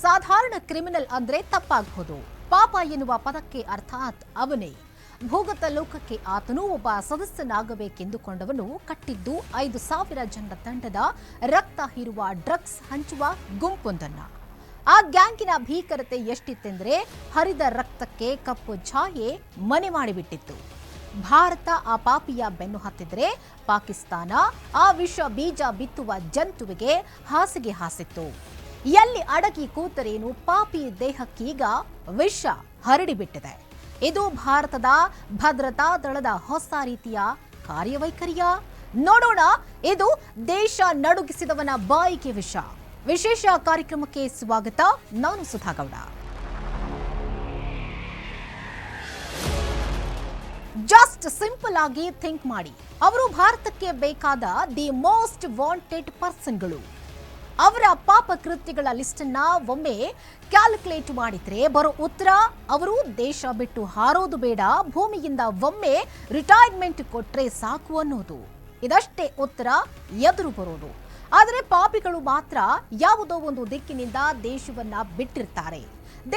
ಸಾಧಾರಣ ಕ್ರಿಮಿನಲ್ ಅಂದ್ರೆ ತಪ್ಪಾಗಬಹುದು. ಪಾಪ ಎನ್ನುವ ಪದಕ್ಕೆ ಅರ್ಥಾತ್ ಅವನೇ. ಭೂಗತ ಲೋಕಕ್ಕೆ ಆತನೂ ಒಬ್ಬ ಸದಸ್ಯನಾಗಬೇಕೆಂದುಕೊಂಡವನು ಕಟ್ಟಿದ್ದು 5,000 ಜನರ ತಂಡದ ರಕ್ತ ಹೀರುವ ಡ್ರಗ್ಸ್ ಹಂಚುವ ಗುಂಪೊಂದನ್ನ. ಆ ಗ್ಯಾಂಗಿನ ಭೀಕರತೆ ಎಷ್ಟಿತ್ತೆಂದ್ರೆ ಹರಿದ ರಕ್ತಕ್ಕೆ ಕಪ್ಪು ಛಾಯೆ ಮನೆ ಮಾಡಿಬಿಟ್ಟಿತ್ತು. ಭಾರತ ಆ ಪಾಪಿಯ ಬೆನ್ನು ಹತ್ತಿದ್ರೆ ಪಾಕಿಸ್ತಾನ ಆ ವಿಷ ಬೀಜ ಬಿತ್ತುವ ಜಂತುವಿಗೆ ಹಾಸಿಗೆ ಹಾಸಿತ್ತು. ಎಲ್ಲಿ ಅಡಗಿ ಕೂತರೇನು, ಪಾಪಿ ದೇಹಕ್ಕೀಗ ವಿಷ ಹರಡಿಬಿಟ್ಟಿದೆ. ಇದು ಭಾರತದ ಭದ್ರತಾ ದಳದ ಹೊಸ ರೀತಿಯ ಕಾರ್ಯವೈಖರಿಯ ನೋಡೋಣ. ಇದು ದೇಶ ನಡುಗಿಸಿದವನ ಬಾಯಿಗೆ ವಿಷ. ವಿಶೇಷ ಕಾರ್ಯಕ್ರಮಕ್ಕೆ ಸ್ವಾಗತ. ನಾನು ಸುಧಾಗೌಡ. ಜಸ್ಟ್ ಸಿಂಪಲ್ ಆಗಿ ಥಿಂಕ್ ಮಾಡಿ. ಅವರು ಭಾರತಕ್ಕೆ ಬೇಕಾದ ದಿ ಮೋಸ್ಟ್ ವಾಂಟೆಡ್ ಪರ್ಸನ್ಗಳು. ಅವರ ಪಾಪ ಕೃತ್ಯಗಳ ಲಿಸ್ಟ್ ಅನ್ನ ಒಮ್ಮೆ ಕ್ಯಾಲ್ಕುಲೇಟ್ ಮಾಡಿದ್ರೆ ಬರೋ ಉತ್ತರ ಅವರು ದೇಶ ಬಿಟ್ಟು ಹಾರೋದು ಬೇಡ, ಭೂಮಿಯಿಂದ ಒಮ್ಮೆ ರಿಟೈರ್ಮೆಂಟ್ ಕೊಟ್ರೆ ಸಾಕು ಅನ್ನೋದು. ಇದಷ್ಟೇ ಉತ್ತರ ಎದುರು ಬರೋದು. ಆದರೆ ಪಾಪಿಗಳು ಮಾತ್ರ ಯಾವುದೋ ಒಂದು ದಿಕ್ಕಿನಿಂದ ದೇಶವನ್ನ ಬಿಟ್ಟಿರ್ತಾರೆ.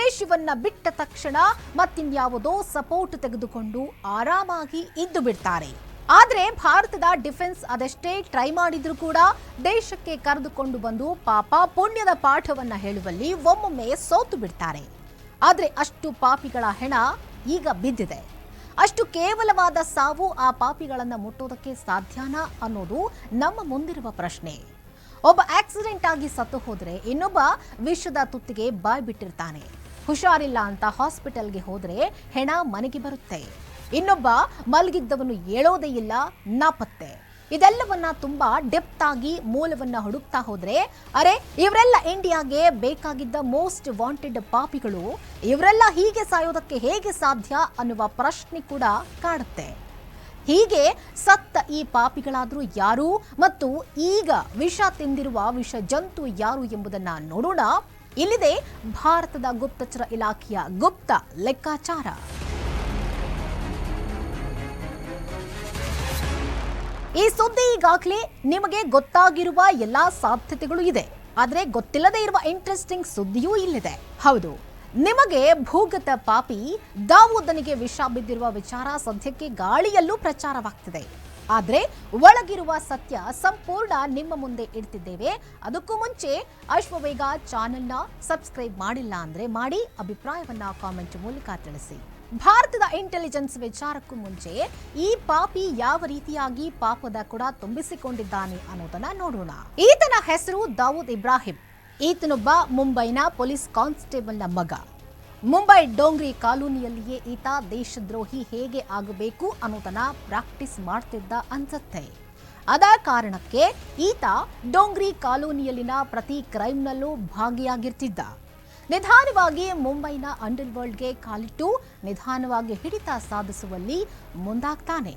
ದೇಶವನ್ನ ಬಿಟ್ಟ ತಕ್ಷಣ ಮತ್ತಿನ್ಯಾವುದೋ ಸಪೋರ್ಟ್ ತೆಗೆದುಕೊಂಡು ಆರಾಮಾಗಿ ಇದ್ದು ಬಿಡ್ತಾರೆ. ಆದ್ರೆ ಭಾರತದ ಡಿಫೆನ್ಸ್ ಅದೆಷ್ಟೇ ಟ್ರೈ ಮಾಡಿದ್ರು ಕೂಡ ದೇಶಕ್ಕೆ ಕರೆದುಕೊಂಡು ಬಂದು ಪಾಪ ಪುಣ್ಯದ ಪಾಠವನ್ನ ಹೇಳುವಲ್ಲಿ ಒಮ್ಮೊಮ್ಮೆ ಸೋತು ಬಿಡ್ತಾರೆ. ಆದ್ರೆ ಅಷ್ಟು ಪಾಪಿಗಳ ಹೆಣ ಈಗ ಬಿದ್ದಿದೆ. ಅಷ್ಟು ಕೇವಲವಾದ ಸಾವು ಆ ಪಾಪಿಗಳನ್ನ ಮುಟ್ಟೋದಕ್ಕೆ ಸಾಧ್ಯನಾ ಅನ್ನೋದು ನಮ್ಮ ಮುಂದಿರುವ ಪ್ರಶ್ನೆ. ಒಬ್ಬ ಆಕ್ಸಿಡೆಂಟ್ ಆಗಿ ಸತ್ತು ಹೋದ್ರೆ ಇನ್ನೊಬ್ಬ ವಿಷದ ತುತ್ತಿಗೆ ಬಾಯ್ ಬಿಟ್ಟಿರ್ತಾನೆ. ಹುಷಾರಿಲ್ಲ ಅಂತ ಹಾಸ್ಪಿಟಲ್ಗೆ ಹೋದ್ರೆ ಹೆಣ ಮನೆಗೆ ಬರುತ್ತೆ. ಇನ್ನೊಬ್ಬ ಮಲಗಿದ್ದವನು ಏಳೋದೇ ಇಲ್ಲ, ನಾಪತ್ತೆ. ಇದೆಲ್ಲವನ್ನ ತುಂಬಾ ಡೆಪ್ತ್ ಆಗಿ ಮೂಲವನ್ನ ಹುಡುಕ್ತಾ ಹೋದ್ರೆ ಅರೆ ಇವರೆಲ್ಲ ಇಂಡಿಯಾಗೆ ಬೇಕಾಗಿದ್ದ ಮೋಸ್ಟ್ ವಾಂಟೆಡ್ ಪಾಪಿಗಳು, ಇವರೆಲ್ಲ ಹೀಗೆ ಸಾಯೋದಕ್ಕೆ ಹೇಗೆ ಸಾಧ್ಯ ಅನ್ನುವ ಪ್ರಶ್ನೆ ಕೂಡ ಕಾಡುತ್ತೆ. ಹೀಗೆ ಸತ್ತ ಈ ಪಾಪಿಗಳಾದ್ರೂ ಯಾರು ಮತ್ತು ಈಗ ವಿಷ ತಿಂದಿರುವ ವಿಷ ಜಂತು ಯಾರು ಎಂಬುದನ್ನ ನೋಡೋಣ. ಇಲ್ಲಿದೆ ಭಾರತದ ಗುಪ್ತಚರ ಇಲಾಖೆಯ ಗುಪ್ತ ಲೆಕ್ಕಾಚಾರ. ಈ ಸುದ್ದಿ ಈಗಾಗಲೇ ನಿಮಗೆ ಗೊತ್ತಾಗಿರುವ ಎಲ್ಲಾ ಸಾಧ್ಯತೆಗಳು ಇದೆ. ಆದ್ರೆ ಗೊತ್ತಿಲ್ಲದೆ ಇರುವ ಇಂಟ್ರೆಸ್ಟಿಂಗ್ ಸುದ್ದಿಯೂ ಇಲ್ಲಿದೆ. ಹೌದು, ನಿಮಗೆ ಭೂಗತ ಪಾಪಿ ದಾವೂದನಿಗೆ ವಿಷ ಬಿದ್ದಿರುವ ವಿಚಾರ ಸದ್ಯಕ್ಕೆ ಗಾಳಿಯಲ್ಲೂ ಪ್ರಚಾರವಾಗ್ತಿದೆ. ಆದ್ರೆ ಒಳಗಿರುವ ಸತ್ಯ ಸಂಪೂರ್ಣ ನಿಮ್ಮ ಮುಂದೆ ಇಡ್ತಿದ್ದೇವೆ. ಅದಕ್ಕೂ ಮುಂಚೆ ಅಶ್ವವೇಗ ಚಾನೆಲ್ನ ಸಬ್ಸ್ಕ್ರೈಬ್ ಮಾಡಿಲ್ಲ ಅಂದ್ರೆ ಮಾಡಿ, ಅಭಿಪ್ರಾಯವನ್ನ ಕಾಮೆಂಟ್ ಮೂಲಕ ತಿಳಿಸಿ. ಭಾರತದ ಇಂಟೆಲಿಜೆನ್ಸ್ ವಿಚಾರಕ್ಕೂ ಮುಂಚೆ ಈ ಪಾಪಿ ಯಾವ ರೀತಿಯಾಗಿ ಪಾಪದ ಕೂಡ ತುಂಬಿಸಿಕೊಂಡಿದ್ದಾನೆ ಅನ್ನೋದನ್ನ ನೋಡೋಣ. ಈತನ ಹೆಸರು ದಾವೂದ್ ಇಬ್ರಾಹಿಂ. ಈತನೊಬ್ಬ ಮುಂಬೈನ ಪೊಲೀಸ್ ಕಾನ್ಸ್ಟೇಬಲ್ನ ಮಗ. ಮುಂಬೈ ಡೋಂಗ್ರಿ ಕಾಲೋನಿಯಲ್ಲಿಯೇ ಈತ ದೇಶದ್ರೋಹಿ ಹೇಗೆ ಆಗಬೇಕು ಅನ್ನೋದನ್ನ ಪ್ರಾಕ್ಟೀಸ್ ಮಾಡ್ತಿದ್ದ ಅನ್ಸತ್ತೆ. ಅದ ಕಾರಣಕ್ಕೆ ಈತ ಡೋಂಗ್ರಿ ಕಾಲೋನಿಯಲ್ಲಿನ ಪ್ರತಿ ಕ್ರೈಮ್ನಲ್ಲೂ ಭಾಗಿಯಾಗಿರ್ತಿದ್ದ. ನಿಧಾನವಾಗಿ ಮುಂಬೈನ ಅಂಡರ್ ವರ್ಲ್ಡ್ಗೆ ಕಾಲಿಟ್ಟು ನಿಧಾನವಾಗಿ ಹಿಡಿತ ಸಾಧಿಸುವಲ್ಲಿ ಮುಂದಾಗ್ತಾನೆ.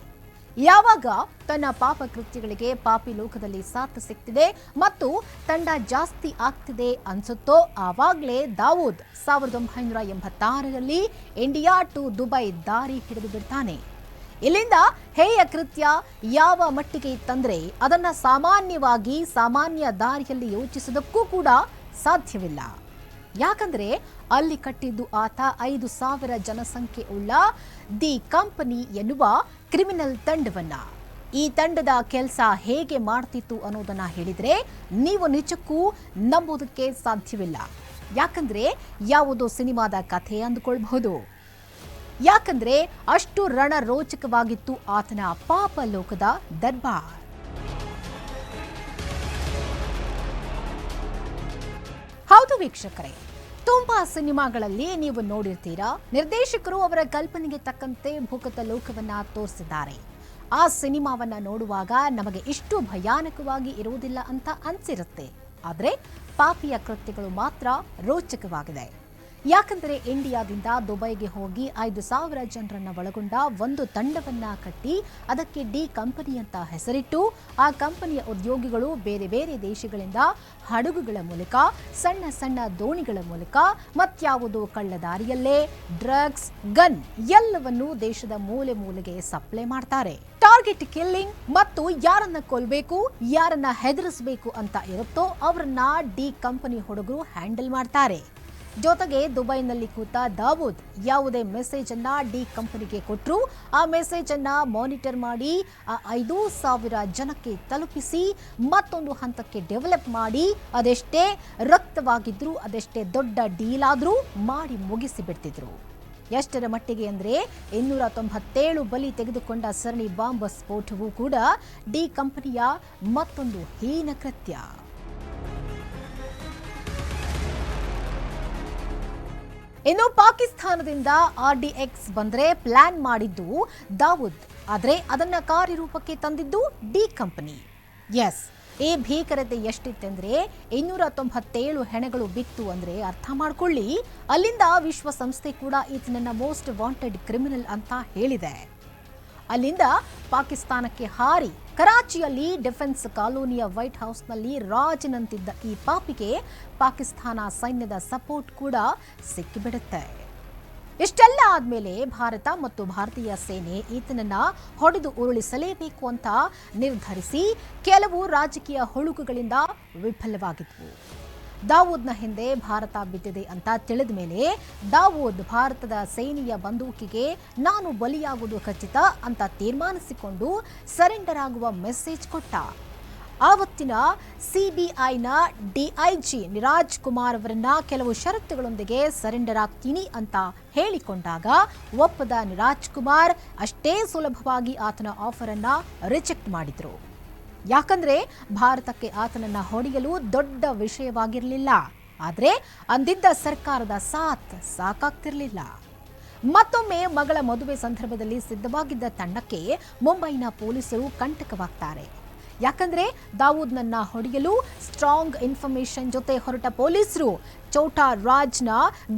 ಯಾವಾಗ ತನ್ನ ಪಾಪ ಕೃತ್ಯಗಳಿಗೆ ಪಾಪಿ ಲೋಕದಲ್ಲಿ ಸಾಥ್ ಸಿಗ್ತಿದೆ ಮತ್ತು ತಂಡ ಜಾಸ್ತಿ ಆಗ್ತಿದೆ ಅನ್ಸುತ್ತೋ ಆವಾಗಲೇ ದಾವೂದ್ 1986ರಲ್ಲಿ ಇಂಡಿಯಾ ಟು ದುಬೈ ದಾರಿ ಹಿಡಿದು ಬಿಡ್ತಾನೆ. ಇಲ್ಲಿಂದ ಹೇಯ ಕೃತ್ಯ ಯಾವ ಮಟ್ಟಿಗೆ ಇತ್ತಂದ್ರೆ ಅದನ್ನ ಸಾಮಾನ್ಯ ದಾರಿಯಲ್ಲಿ ಯೋಚಿಸೋದಕ್ಕೂ ಕೂಡ ಸಾಧ್ಯವಿಲ್ಲ. ಯಾಕಂದ್ರೆ ಅಲ್ಲಿ ಕಟ್ಟಿದ್ದು ಆತ 5,000 ಜನಸಂಖ್ಯೆ ಉಳ್ಳ ದಿ ಕಂಪನಿ ಎನ್ನುವ ಕ್ರಿಮಿನಲ್ ತಂಡವನ್ನ. ಈ ತಂಡದ ಕೆಲಸ ಹೇಗೆ ಮಾಡ್ತಿತ್ತು ಅನ್ನೋದನ್ನ ಹೇಳಿದ್ರೆ ನೀವು ನಿಜಕ್ಕೂ ನಂಬೋದಕ್ಕೆ ಸಾಧ್ಯವಿಲ್ಲ. ಯಾಕಂದ್ರೆ ಯಾವುದೋ ಸಿನಿಮಾದ ಕಥೆ ಅಂದುಕೊಳ್ಬಹುದು. ಯಾಕಂದ್ರೆ ಅಷ್ಟು ರಣರೋಚಕವಾಗಿತ್ತು ಆತನ ಪಾಪ ಲೋಕದ ದರ್ಬಾರ್. ಹೌದು ವೀಕ್ಷಕರೇ, ತುಂಬಾ ಸಿನಿಮಾಗಳಲ್ಲಿ ನೀವು ನೋಡಿರ್ತೀರಾ, ನಿರ್ದೇಶಕರು ಅವರ ಕಲ್ಪನೆಗೆ ತಕ್ಕಂತೆ ಭೂಗತ ಲೋಕವನ್ನ ತೋರಿಸಿದ್ದಾರೆ. ಆ ಸಿನಿಮಾವನ್ನ ನೋಡುವಾಗ ನಮಗೆ ಇಷ್ಟು ಭಯಾನಕವಾಗಿ ಇರುವುದಿಲ್ಲ ಅಂತ ಅನ್ಸಿರುತ್ತೆ. ಆದ್ರೆ ಪಾಪಿಯ ಕೃತ್ಯಗಳು ಮಾತ್ರ ರೋಚಕವಾಗಿದೆ. ಯಾಕಂದರೆ ಇಂಡಿಯಾದಿಂದ ದುಬೈಗೆ ಹೋಗಿ 5,000 ಜನರನ್ನ ಒಳಗೊಂಡ ಒಂದು ತಂಡವನ್ನ ಕಟ್ಟಿ ಅದಕ್ಕೆ ಡಿ ಕಂಪನಿ ಅಂತ ಹೆಸರಿಟ್ಟು ಆ ಕಂಪನಿಯ ಉದ್ಯೋಗಿಗಳು ಬೇರೆ ಬೇರೆ ದೇಶಗಳಿಂದ ಹಡಗುಗಳ ಮೂಲಕ ಸಣ್ಣ ಸಣ್ಣ ದೋಣಿಗಳ ಮೂಲಕ ಮತ್ಯಾವುದು ಕಳ್ಳದಾರಿಯಲ್ಲೇ ಡ್ರಗ್ಸ್ ಗನ್ ಎಲ್ಲವನ್ನೂ ದೇಶದ ಮೂಲೆ ಮೂಲೆಗೆ ಸಪ್ಲೈ ಮಾಡ್ತಾರೆ. ಟಾರ್ಗೆಟ್ ಕಿಲ್ಲಿಂಗ್ ಮತ್ತು ಯಾರನ್ನ ಕೊಲ್ಲಬೇಕು ಯಾರನ್ನ ಹೆದರಿಸಬೇಕು ಅಂತ ಇರುತ್ತೋ ಅವರನ್ನ ಡಿ ಕಂಪನಿ ಹುಡುಗರು ಹ್ಯಾಂಡಲ್ ಮಾಡ್ತಾರೆ. ಜೊತೆಗೆ ದುಬೈನಲ್ಲಿ ಕೂತ ದಾವೂದ್ ಯಾವುದೇ ಮೆಸೇಜ್ ಅನ್ನ ಡಿ ಕಂಪನಿಗೆ ಕೊಟ್ಟರು ಆ ಮೆಸೇಜ್ ಅನ್ನ ಮಾನಿಟರ್ ಮಾಡಿ ಆ 5,000 ಜನಕ್ಕೆ ತಲುಪಿಸಿ ಮತ್ತೊಂದು ಹಂತಕ್ಕೆ ಡೆವಲಪ್ ಮಾಡಿ ಅದೆಷ್ಟೇ ರಕ್ತವಾಗಿದ್ರು ಅದೆಷ್ಟೇ ದೊಡ್ಡ ಡೀಲ್ ಆದ್ರೂ ಮಾಡಿ ಮುಗಿಸಿ ಬಿಡ್ತಿದ್ರು. ಎಷ್ಟರ ಮಟ್ಟಿಗೆ ಅಂದ್ರೆ 297 ಬಲಿ ತೆಗೆದುಕೊಂಡ ಸರಣಿ ಬಾಂಬ್ ಸ್ಫೋಟವೂ ಕೂಡ ಡಿ ಕಂಪನಿಯ ಮತ್ತೊಂದು ಹೀನ ಕೃತ್ಯ. ಇನ್ನು ಪಾಕಿಸ್ತಾನದಿಂದ RDX ಬಂದ್ರೆ ಪ್ಲಾನ್ ಮಾಡಿದ್ದು ದಾವೂದ್, ಆದ್ರೆ ಅದನ್ನ ಕಾರ್ಯರೂಪಕ್ಕೆ ತಂದಿದ್ದು ಡಿ ಕಂಪನಿ. ಎಸ್, ಈ ಭೀಕರತೆ ಎಷ್ಟಿತ್ತೆಂದ್ರೆ 297 ಹೆಣಗಳು ಬಿತ್ತು ಅಂದ್ರೆ ಅರ್ಥ ಮಾಡ್ಕೊಳ್ಳಿ. ಅಲ್ಲಿಂದ ವಿಶ್ವಸಂಸ್ಥೆ ಕೂಡ ಈತನನ್ನ ಮೋಸ್ಟ್ ವಾಂಟೆಡ್ ಕ್ರಿಮಿನಲ್ ಅಂತ ಹೇಳಿದೆ. ಅಲ್ಲಿಂದ ಪಾಕಿಸ್ತಾನಕ್ಕೆ ಹಾರಿ ಕರಾಚಿಯಲ್ಲಿ ಡಿಫೆನ್ಸ್ ಕಾಲೋನಿಯ ವೈಟ್ ಹೌಸ್ನಲ್ಲಿ ರಾಜನಂತಿದ್ದ ಈ ಪಾಪಿಗೆ ಪಾಕಿಸ್ತಾನ ಸೈನ್ಯದ ಸಪೋರ್ಟ್ ಕೂಡ ಸಿಕ್ಕಿಬಿಡುತ್ತೆ. ಇಷ್ಟೆಲ್ಲ ಆದ್ಮೇಲೆ ಭಾರತ ಮತ್ತು ಭಾರತೀಯ ಸೇನೆ ಈತನನ್ನ ಹೊಡೆದು ಉರುಳಿಸಲೇಬೇಕು ಅಂತ ನಿರ್ಧರಿಸಿ ಕೆಲವು ರಾಜಕೀಯ ಹುಳುಕುಗಳಿಂದ ವಿಫಲವಾಗಿದ್ವು. ದಾವೂದ್ನ ಹಿಂದೆ ಭಾರತ ಬಿದ್ದಿದೆ ಅಂತ ತಿಳಿದ ಮೇಲೆ ದಾವೂದ್ ಭಾರತದ ಸೇನೆಯ ಬಂದೂಕಿಗೆ ನಾನು ಬಲಿಯಾಗುವುದು ಖಚಿತ ಅಂತ ತೀರ್ಮಾನಿಸಿಕೊಂಡು ಸರೆಂಡರ್ ಆಗುವ ಮೆಸೇಜ್ ಕೊಟ್ಟ. ಆವತ್ತಿನ CBIನ DIG ನಿರಾಜ್ ಕುಮಾರ್ ಅವರನ್ನ ಕೆಲವು ಷರತ್ತುಗಳೊಂದಿಗೆ ಸರೆಂಡರ್ ಆಗ್ತೀನಿ ಅಂತ ಹೇಳಿಕೊಂಡಾಗ ಒಪ್ಪದ ನಿರಾಜ್ ಕುಮಾರ್ ಅಷ್ಟೇ ಸುಲಭವಾಗಿ ಆತನ ಆಫರ್ ಅನ್ನ ರಿಜೆಕ್ಟ್ ಮಾಡಿದ್ರು. ಯಾಕಂದ್ರೆ ಭಾರತಕ್ಕೆ ಆತನನ್ನ ಹೊಡೆಯಲು ದೊಡ್ಡ ವಿಷಯವಾಗಿರಲಿಲ್ಲ, ಆದ್ರೆ ಅಂದಿದ್ದ ಸರ್ಕಾರದ ಸಾಕಾಗ್ತಿರ್ಲಿಲ್ಲ. ಮತ್ತೊಮ್ಮೆ ಮಗಳ ಮದುವೆ ಸಂದರ್ಭದಲ್ಲಿ ಸಿದ್ಧವಾಗಿದ್ದ ತಂಡಕ್ಕೆ ಮುಂಬೈನ ಪೊಲೀಸರು ಕಂಟಕವಾಗ್ತಾರೆ. ಯಾಕಂದ್ರೆ ದಾವೂದ್ನನ್ನ ಹೊಡೆಯಲು ಸ್ಟ್ರಾಂಗ್ ಇನ್ಫಾರ್ಮೇಶನ್ ಜೊತೆ ಹೊರಟ ಪೊಲೀಸರು ಚೋಟಾ ರಾಜ್ನ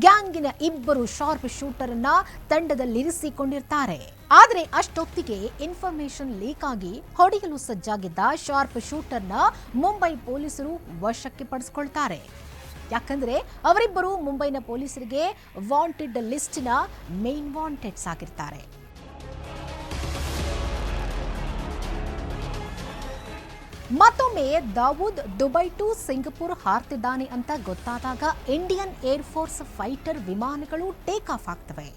ಗ್ಯಾಂಗಿನ 2 ಶಾರ್ಪ್ ಶೂಟರ್ ಅನ್ನ ತಂಡದಲ್ಲಿರಿಸಿಕೊಂಡಿರ್ತಾರೆ. ಆದ್ರೆ ಅಷ್ಟೊತ್ತಿಗೆ ಇನ್ಫಾರ್ಮೇಶನ್ ಲೀಕ್ ಆಗಿ ಹೊಡೆಯಲು ಸಜ್ಜಾಗಿದ್ದ ಶಾರ್ಪ್ ಶೂಟರ್ನ ಮುಂಬೈ ಪೊಲೀಸರು ವಶಕ್ಕೆ ಪಡಿಸಿಕೊಳ್ತಾರೆ. ಯಾಕಂದ್ರೆ ಅವರಿಬ್ಬರು ಮುಂಬೈನ ಪೊಲೀಸರಿಗೆ ವಾಂಟೆಡ್ ಲಿಸ್ಟಿನ ಮೇನ್ ವಾಂಟೆಡ್ಸ್ ಆಗಿರ್ತಾರೆ. ಮತ್ತೊಮ್ಮೆ ದಾವೂದ್ ದುಬೈ ಟು ಸಿಂಗಪುರ್ ಹಾರ್ತಿದ್ದಾನೆ ಅಂತ ಗೊತ್ತಾದಾಗ ಇಂಡಿಯನ್ ಏರ್ ಫೋರ್ಸ್ ಫೈಟರ್ ವಿಮಾನಗಳು ಟೇಕ್ ಆಫ್ ಆಗ್ತವೆ.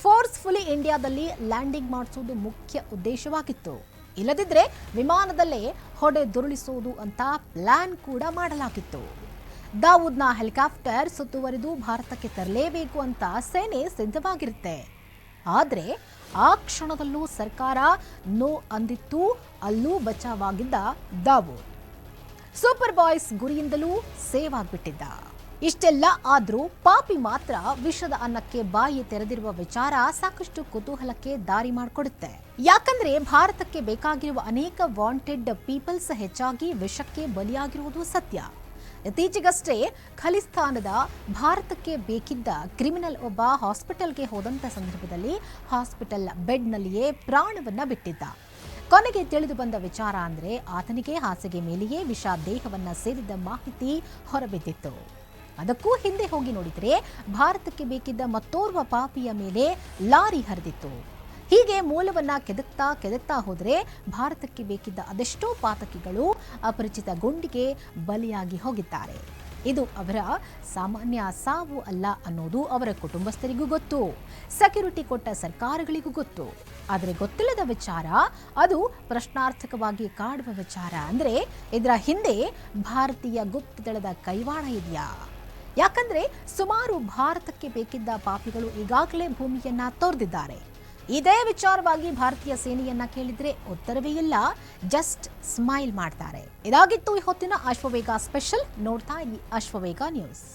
ಫೋರ್ಸ್ಫುಲಿ ಇಂಡಿಯಾದಲ್ಲಿ ಲ್ಯಾಂಡಿಂಗ್ ಮಾಡಿಸೋದು ಮುಖ್ಯ ಉದ್ದೇಶವಾಗಿತ್ತು. ಇಲ್ಲದಿದ್ರೆ ವಿಮಾನದಲ್ಲೇ ಹೊಡೆದುರುಳಿಸೋದು ಅಂತ ಪ್ಲಾನ್ ಕೂಡ ಮಾಡಲಾಗಿತ್ತು. ದಾವೂದ್ನ ಹೆಲಿಕಾಪ್ಟರ್ ಸುತ್ತುವರಿದು ಭಾರತಕ್ಕೆ ತರಲೇಬೇಕು ಅಂತ ಸೇನೆ ಸಿದ್ಧವಾಗಿರುತ್ತೆ. ಆದರೆ ಆ ಕ್ಷಣದಲ್ಲೂ ಸರ್ಕಾರ ನೋ ಅಂದಿತ್ತು. ಅಲ್ಲೂ ಬಚಾವಾಗಿದ್ದ ದಾವೂದ್ ಸೂಪರ್ ಬಾಯ್ಸ್ ಗುರಿಯಿಂದಲೂ ಸೇವ್ ಆಗ್ಬಿಟ್ಟಿದ್ದ. ಇಷ್ಟೆಲ್ಲ ಆದ್ರೂ ಪಾಪಿ ಮಾತ್ರ ವಿಷದ ಅನ್ನಕ್ಕೆ ಬಾಯಿ ತೆರೆದಿರುವ ವಿಚಾರ ಸಾಕಷ್ಟು ಕುತೂಹಲಕ್ಕೆ ದಾರಿ ಮಾಡಿಕೊಡುತ್ತೆ. ಯಾಕಂದ್ರೆ ಭಾರತಕ್ಕೆ ಬೇಕಾಗಿರುವ ಅನೇಕ ವಾಂಟೆಡ್ ಪೀಪಲ್ಸ್ ಹೆಚ್ಚಾಗಿ ವಿಷಕ್ಕೆ ಬಲಿಯಾಗಿರುವುದು ಸತ್ಯ. ಇತ್ತೀಚೆಗಷ್ಟೇ ಖಲಿಸ್ತಾನದ ಭಾರತಕ್ಕೆ ಬೇಕಿದ್ದ ಕ್ರಿಮಿನಲ್ ಒಬ್ಬ ಹಾಸ್ಪಿಟಲ್ಗೆ ಹೋದಂತ ಸಂದರ್ಭದಲ್ಲಿ ಹಾಸ್ಪಿಟಲ್ ಬೆಡ್ನಲ್ಲಿಯೇ ಪ್ರಾಣವನ್ನ ಬಿಟ್ಟಿದ್ದ. ಕೊನೆಗೆ ತಿಳಿದು ಬಂದ ವಿಚಾರ ಅಂದ್ರೆ ಆತನಿಗೆ ಹಾಸಿಗೆ ಮೇಲೆಯೇ ವಿಷ ದೇಹವನ್ನ ಸೇರಿದ್ದ ಮಾಹಿತಿ ಹೊರಬಿದ್ದಿತ್ತು. ಅದಕ್ಕೂ ಹಿಂದೆ ಹೋಗಿ ನೋಡಿದರೆ ಭಾರತಕ್ಕೆ ಬೇಕಿದ್ದ ಮತ್ತೋರ್ವ ಪಾಪಿಯ ಮೇಲೆ ಲಾರಿ ಹರಿದಿತ್ತು. ಹೀಗೆ ಮೂಲವನ್ನ ಕೆದಕ್ತಾ ಹೋದರೆ ಭಾರತಕ್ಕೆ ಬೇಕಿದ್ದ ಅದೆಷ್ಟೋ ಪಾತಕಿಗಳು ಅಪರಿಚಿತ ಗುಂಡಿಗೆ ಬಲಿಯಾಗಿ ಹೋಗಿದ್ದಾರೆ. ಇದು ಅವರ ಸಾಮಾನ್ಯ ಸಾವು ಅಲ್ಲ ಅನ್ನೋದು ಅವರ ಕುಟುಂಬಸ್ಥರಿಗೂ ಗೊತ್ತು, ಸೆಕ್ಯೂರಿಟಿ ಕೊಟ್ಟ ಸರ್ಕಾರಗಳಿಗೂ ಗೊತ್ತು. ಆದರೆ ಗೊತ್ತಿಲ್ಲದ ವಿಚಾರ, ಅದು ಪ್ರಶ್ನಾರ್ಥಕವಾಗಿ ಕಾಡುವ ವಿಚಾರ ಅಂದ್ರೆ ಇದರ ಹಿಂದೆ ಭಾರತೀಯ ಗುಪ್ತದಳದ ಕೈವಾಡ ಇದೆಯಾ? ಯಾಕಂದ್ರೆ ಸುಮಾರು ಭಾರತಕ್ಕೆ ಬೇಕಿದ್ದ ಪಾಪಿಗಳು ಈಗಾಗಲೇ ಭೂಮಿಯನ್ನ ತೊರೆದಿದ್ದಾರೆ. ಇದೇ ವಿಚಾರವಾಗಿ ಭಾರತೀಯ ಸೇನೆಯನ್ನ ಕೇಳಿದ್ರೆ ಉತ್ತರವೇ ಇಲ್ಲ, ಜಸ್ಟ್ ಸ್ಮೈಲ್ ಮಾಡ್ತಾರೆ. ಇದಾಗಿತ್ತು ಈ ಹೊತ್ತಿನ ಅಶ್ವವೇಗ ಸ್ಪೆಷಲ್. ನೋಡ್ತಾ ಇರಿ ಅಶ್ವವೇಗ ನ್ಯೂಸ್.